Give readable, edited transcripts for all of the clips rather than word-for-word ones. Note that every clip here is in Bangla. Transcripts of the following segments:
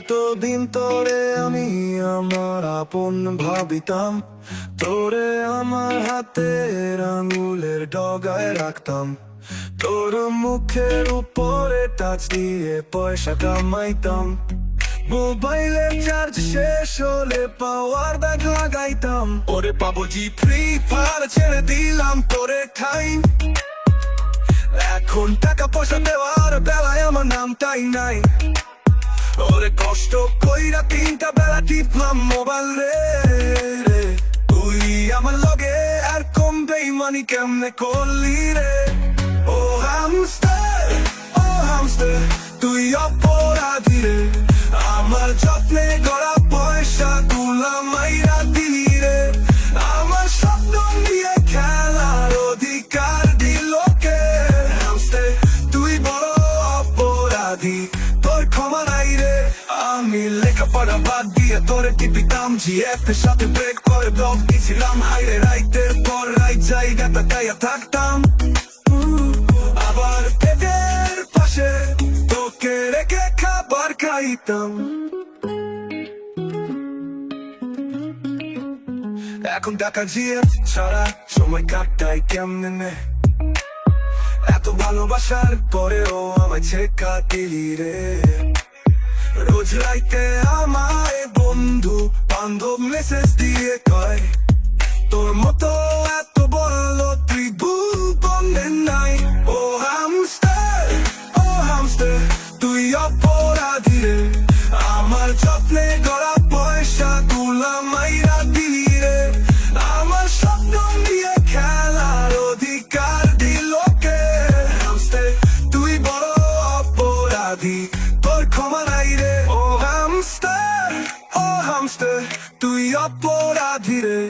এতদিন তোরে আমি আমার আপন ভাবিতাম, তোরে আমার হাতের আঙুলের ডগায় রাখতাম, তোর মুখের উপরে টাচ দিয়ে পয়সা কামাইতাম, মোবাইলের চার্জ শেষ হলে পাওয়ার ব্যাগ লাগাইতাম। ওরে পাবজি ফ্রি ফায়ার ছেড়ে দিলাম তোরে ঠাই, এখন টাকা পয়সা দেওয়ার বেলায় আমার নামটাই নাই। ওরে কষ্ট কইরা 3টা বেলা টিপলাম মোবাইল রে, তুই আমার লগে আর কম বেইমানি কেমনে করলি রে। ও হামস্টার তুই অপরাধী রে, আমার যত্নে গড়া পয়সা গুলা মাইরা দিলি রে, আমার স্বপ্ন নিয়ে খেলার অধিকার দিল কে। হামস্টার তুই বড় অপরাধী, তোর ক্ষমা নাই রে। আমি লেখাপড়া বাদ দিয়ে তোরে টিপিতাম, জিএফ এর সাথে ব্রেক করে ব্লক দিছিলাম, হাইরে রাইতের পর রাইট জায়গাটা গাইয়া থাকতাম, আবার পেটের পাশে তোকে রেখে খাবার খাইতাম। এখন টাকা জিএফ ছাড়া সময় কাটাই কেমনে, এত ভালোবাসার পরেও আমায় ছেকা দিলি রে। রোজ রাইতে আমায় বন্ধু বান্ধব মেসেজ দিয়ে কয়, তোর মতো এত বলল তুই ভুল বন্ধের নাই। ও হামস্টার তুই অপরাধী রে, আমার যত্নে গড়া পয়সা গুলা মাইরা দিলি রে, আমার স্বপ্ন নিয়ে খেলার অধিকার দিল কে। হামস্টার তুই বড় অপরাধী, তোর ক্ষমা নাই রে। ও হামস্টার তুই অপরাধী রে,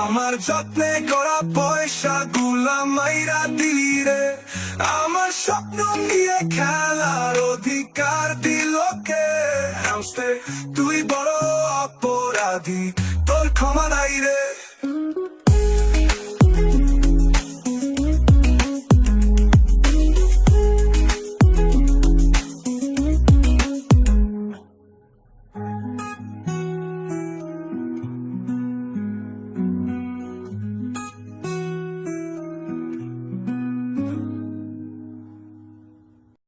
আমার যত্নে গড়া পয়সা গুলা মাইরা দিলি রে, আমার স্বপ্ন নিয়ে খেলার অধিকার দিল কে। হামস্টার তুই বড় অপরাধী, তোর ক্ষমা নাই রে।